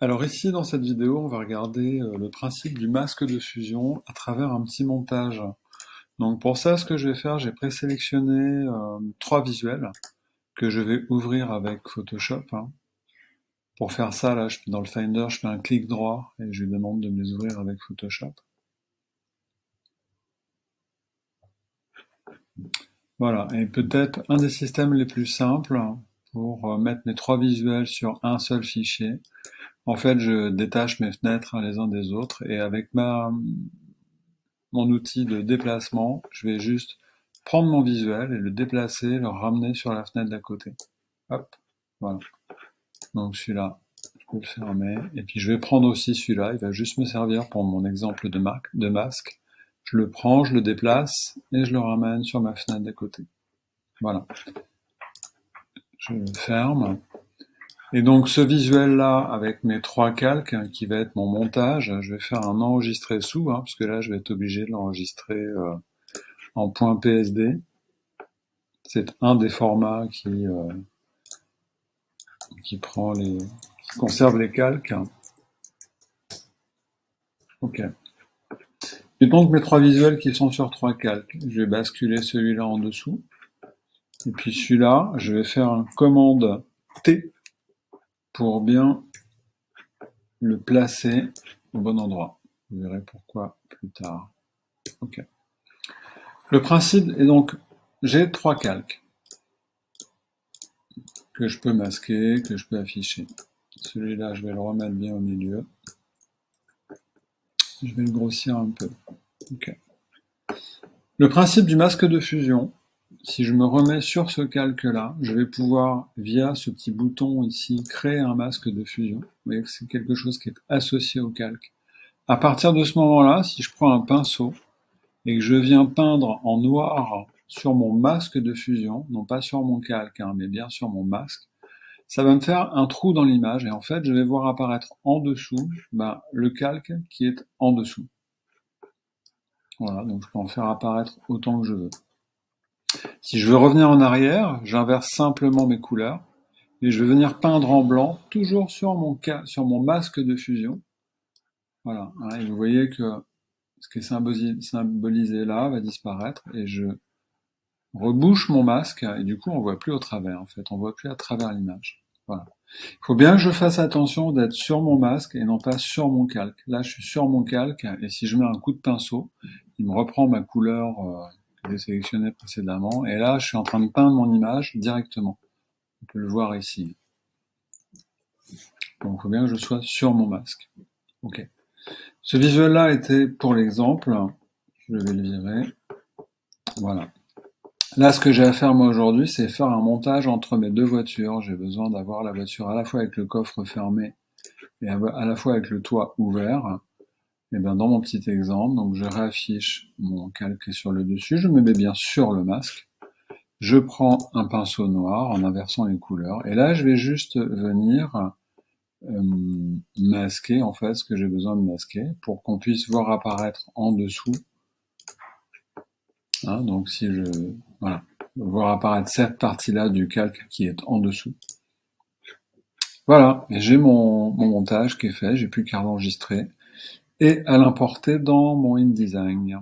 Alors ici, dans cette vidéo, on va regarder le principe du masque de fusion à travers un petit montage. Donc pour ça, ce que je vais faire, j'ai présélectionné 3 visuels que je vais ouvrir avec Photoshop, hein. Pour faire ça, là, je suis dans le Finder, je fais un clic droit et je lui demande de me les ouvrir avec Photoshop. Voilà, et peut-être un des systèmes les plus simples pour mettre mes 3 visuels sur un seul fichier. En fait, je détache mes fenêtres les uns des autres et avec mon outil de déplacement, je vais juste prendre mon visuel et le déplacer, le ramener sur la fenêtre d'à côté. Hop, voilà. Donc celui-là, je peux le fermer. Et puis je vais prendre aussi celui-là, il va juste me servir pour mon exemple de masque. Je le prends, je le déplace et je le ramène sur ma fenêtre d'à côté. Voilà. Je le ferme. Et donc ce visuel-là, avec mes 3 calques, qui va être mon montage, je vais faire un enregistrer sous, parce que là je vais être obligé de l'enregistrer en .psd. C'est un des formats qui conserve les calques. Ok. Et donc mes 3 visuels qui sont sur 3 calques, je vais basculer celui-là en dessous. Et puis celui-là, je vais faire un commande T pour bien le placer au bon endroit. Vous verrez pourquoi plus tard. Ok. Le principe est donc, j'ai 3 calques que je peux masquer, que je peux afficher. Celui-là, je vais le remettre bien au milieu. Je vais le grossir un peu. Ok. Le principe du masque de fusion, si je me remets sur ce calque-là, je vais pouvoir, via ce petit bouton ici, créer un masque de fusion. Vous voyez que c'est quelque chose qui est associé au calque. À partir de ce moment-là, si je prends un pinceau et que je viens peindre en noir sur mon masque de fusion, non pas sur mon calque, mais bien sur mon masque, ça va me faire un trou dans l'image et en fait, je vais voir apparaître en dessous le calque qui est en dessous. Voilà, donc je peux en faire apparaître autant que je veux. Si je veux revenir en arrière, j'inverse simplement mes couleurs et je vais venir peindre en blanc, toujours sur mon masque de fusion. Voilà, et vous voyez que ce qui est symbolisé là va disparaître et je rebouche mon masque et du coup on voit plus au travers en fait, on voit plus à travers l'image. Voilà. Il faut bien que je fasse attention d'être sur mon masque et non pas sur mon calque. Là je suis sur mon calque et si je mets un coup de pinceau, il me reprend ma couleur que j'ai sélectionnée précédemment et là je suis en train de peindre mon image directement. On peut le voir ici. Donc il faut bien que je sois sur mon masque. Ok. Ce visuel-là était pour l'exemple. Je vais le virer. Voilà. Là, ce que j'ai à faire moi aujourd'hui, c'est faire un montage entre mes deux voitures. J'ai besoin d'avoir la voiture à la fois avec le coffre fermé et à la fois avec le toit ouvert. Et bien dans mon petit exemple, donc je réaffiche mon calque sur le dessus, je me mets bien sur le masque. Je prends un pinceau noir en inversant les couleurs. Et là, je vais juste venir masquer en fait ce que j'ai besoin de masquer pour qu'on puisse voir apparaître en dessous. Donc si voilà, voir apparaître cette partie-là du calque qui est en dessous. Voilà, et j'ai mon montage qui est fait, j'ai plus qu'à l'enregistrer et à l'importer dans mon InDesign.